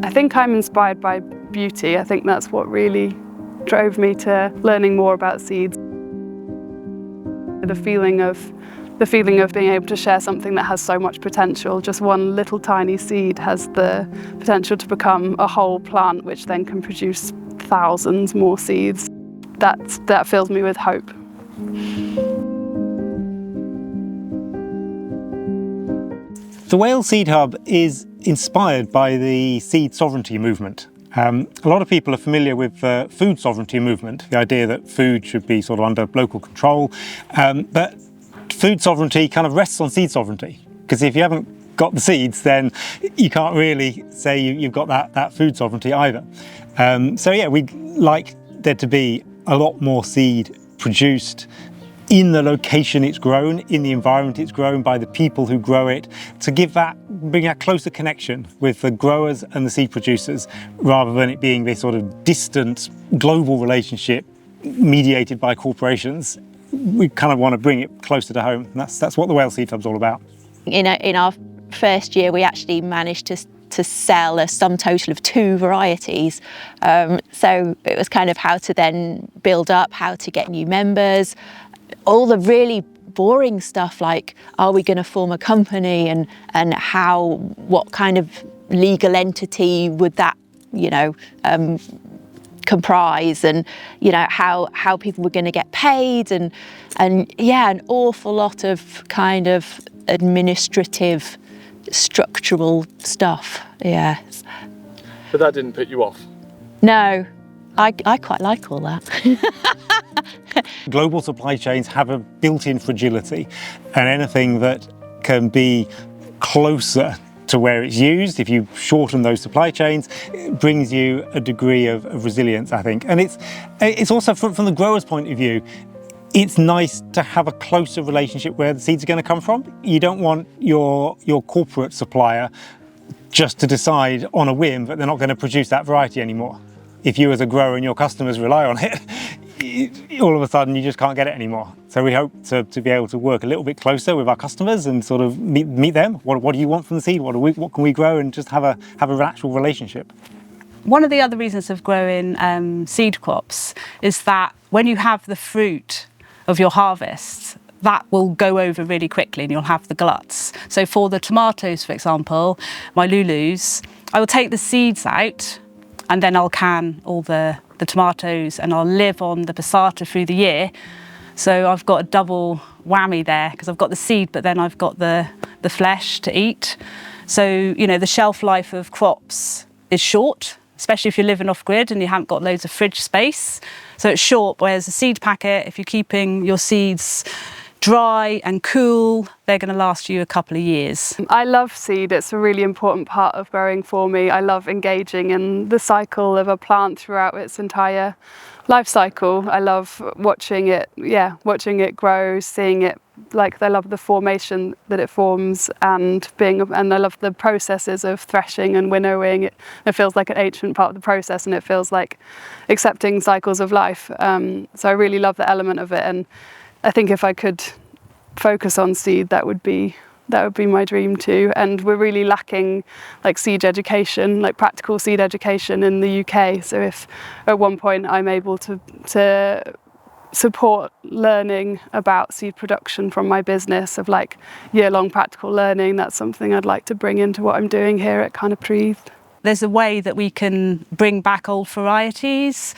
I think I'm inspired by beauty. I think that's what really drove me to learning more about seeds. The feeling of being able to share something that has so much potential. Just one little tiny seed has the potential to become a whole plant, which then can produce thousands more seeds. That fills me with hope. The Wales Seed Hub is inspired by the seed sovereignty movement. A lot of people are familiar with the food sovereignty movement, the idea that food should be sort of under local control, but food sovereignty kind of rests on seed sovereignty, because if you haven't got the seeds, then you can't really say you've got that food sovereignty either. So yeah, we'd like there to be a lot more seed produced in the location it's grown, in the environment it's grown, by the people who grow it, to bring that closer connection with the growers and the seed producers, rather than it being this sort of distant global relationship mediated by corporations. We kind of want to bring it closer to home, and that's what the Wales Seed Hub's all about. In our first year, we actually managed to sell a sum total of 2 varieties. So it was kind of how to then build up, how to get new members, all the really boring stuff like, are we going to form a company, and what kind of legal entity would that, comprise, and how people were going to get paid, and yeah, an awful lot of kind of administrative, structural stuff. Yeah. But that didn't put you off? No, I quite like all that. Global supply chains have a built-in fragility, and anything that can be closer to where it's used, if you shorten those supply chains, it brings you a degree of resilience, I think. And it's also, from the grower's point of view, it's nice to have a closer relationship where the seeds are going to come from. You don't want your corporate supplier just to decide on a whim that they're not going to produce that variety anymore. If you as a grower and your customers rely on it, all of a sudden you just can't get it anymore. So we hope to be able to work a little bit closer with our customers and sort of meet them. What do you want from the seed? What can we grow, and just have an actual relationship. One of the other reasons of growing seed crops is that when you have the fruit of your harvest, that will go over really quickly and you'll have the gluts. So for the tomatoes, for example, my Lulus, I will take the seeds out and then I'll can all the tomatoes, and I'll live on the passata through the year. So I've got a double whammy there, because I've got the seed, but then I've got the flesh to eat. So, the shelf life of crops is short, especially if you're living off grid and you haven't got loads of fridge space. So it's short, whereas a seed packet, if you're keeping your seeds dry and cool, they're going to last you a couple of years. I love seed. It's a really important part of growing for me. I love engaging in the cycle of a plant throughout its entire life cycle. I love watching it grow, seeing it, I love the formation that it forms, and I love the processes of threshing and winnowing. It feels like an ancient part of the process, and it feels like accepting cycles of life. So I really love the element of it, and I think if I could focus on seed, that would be my dream too. And we're really lacking seed education, practical seed education in the UK. So if at one point I'm able to support learning about seed production from my business of year-long practical learning, that's something I'd like to bring into what I'm doing here at Kind of Breathe. There's a way that we can bring back old varieties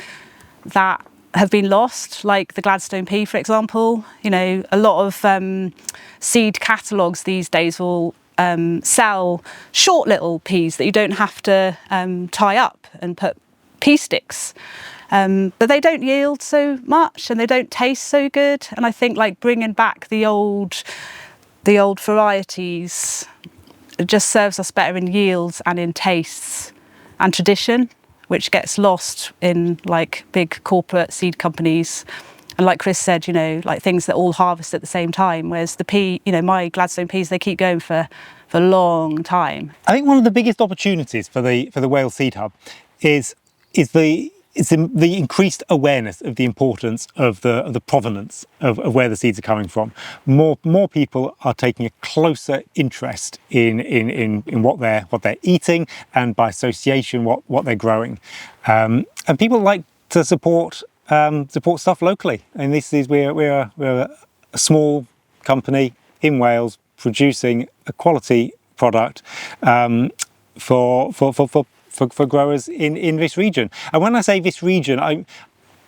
that have been lost, like the Gladstone pea, for example. A lot of seed catalogues these days will sell short little peas that you don't have to tie up and put pea sticks. But they don't yield so much and they don't taste so good. And I think bringing back the old varieties just serves us better in yields and in tastes and tradition, which gets lost in big corporate seed companies. And like Chris said, things that all harvest at the same time, whereas the pea, my Gladstone peas, they keep going for a long time. I think one of the biggest opportunities for the Wales Seed Hub is the it's the increased awareness of the importance of the provenance of where the seeds are coming from. More people are taking a closer interest in what they're eating, and by association what they're growing. And people like to support stuff locally. And we're a small company in Wales producing a quality product for growers in this region. And when I say this region,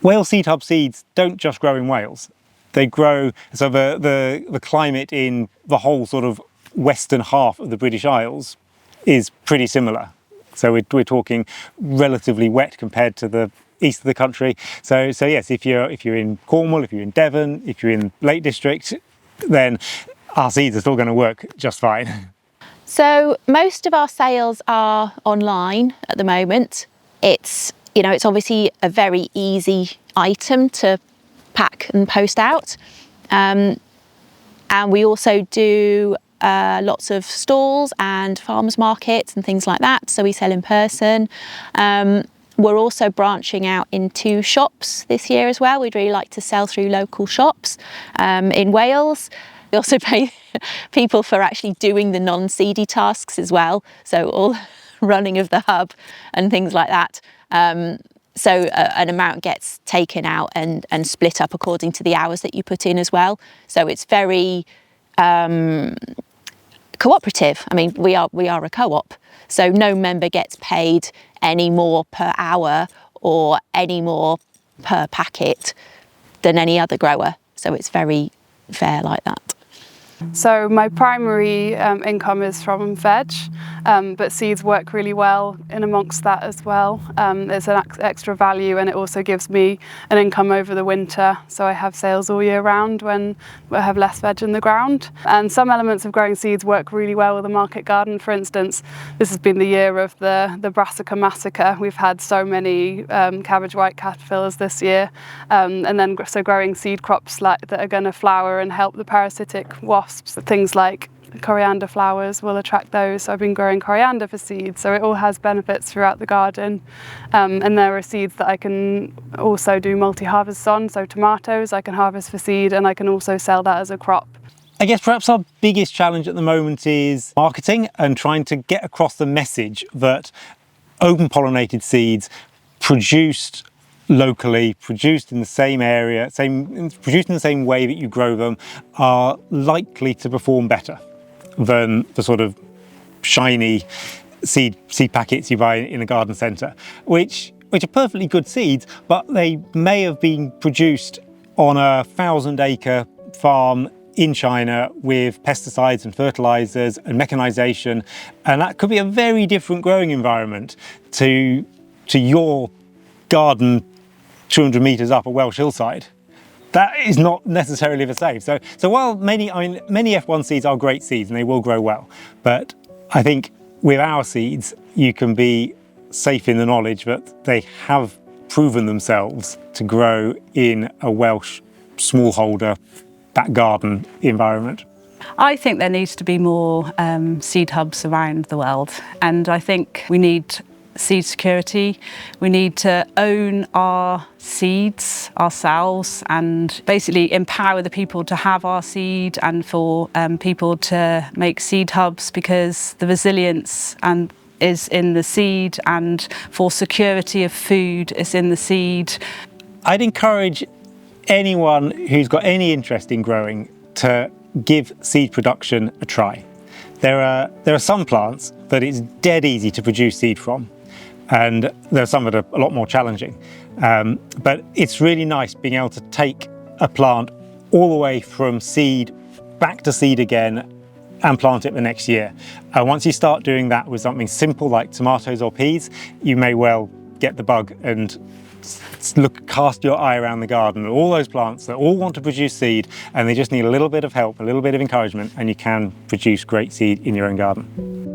Wales Seed Hub seeds don't just grow in Wales. They grow, so the climate in the whole sort of western half of the British Isles is pretty similar. So we're talking relatively wet compared to the east of the country. So yes, if you're in Cornwall, if you're in Devon, if you're in Lake District, then our seeds are still going to work just fine. So most of our sales are online at the moment. It's obviously a very easy item to pack and post out. And we also do lots of stalls and farmers markets and things like that. So we sell in person. We're also branching out into shops this year as well. We'd really like to sell through local shops in Wales. We also pay people for actually doing the non-seedy tasks as well. So all running of the hub and things like that. So an amount gets taken out and split up according to the hours that you put in as well. So it's very cooperative. I mean, we are a co-op. So no member gets paid any more per hour or any more per packet than any other grower. So it's very fair like that. So my primary income is from veg, but seeds work really well in amongst that as well. There's an extra value, and it also gives me an income over the winter. So I have sales all year round when I have less veg in the ground. And some elements of growing seeds work really well with a market garden. For instance, this has been the year of the brassica massacre. We've had so many cabbage white caterpillars this year. And then so growing seed crops that are going to flower and help the parasitic wasps. Things like coriander flowers will attract those. So I've been growing coriander for seeds, so it all has benefits throughout the garden. And there are seeds that I can also do multi-harvests on. So tomatoes I can harvest for seed, and I can also sell that as a crop. I guess perhaps our biggest challenge at the moment is marketing and trying to get across the message that open pollinated seeds produced locally, produced in the same area, produced in the same way that you grow them, are likely to perform better than the sort of shiny seed packets you buy in a garden centre, which are perfectly good seeds, but they may have been produced on a 1,000-acre farm in China with pesticides and fertilisers and mechanisation, and that could be a very different growing environment to your garden 200 metres up a Welsh hillside. That is not necessarily the same. So while many F1 seeds are great seeds and they will grow well, but I think with our seeds you can be safe in the knowledge that they have proven themselves to grow in a Welsh smallholder back garden environment. I think there needs to be more seed hubs around the world, and I think we need seed security. We need to own our seeds ourselves and basically empower the people to have our seed, and for people to make seed hubs, because the resilience is in the seed, and for security of food is in the seed. I'd encourage anyone who's got any interest in growing to give seed production a try. There are some plants that it's dead easy to produce seed from, and there are some that are a lot more challenging. But it's really nice being able to take a plant all the way from seed back to seed again and plant it the next year. Once you start doing that with something simple like tomatoes or peas, you may well get the bug and cast your eye around the garden at all those plants that all want to produce seed, and they just need a little bit of help, a little bit of encouragement, and you can produce great seed in your own garden.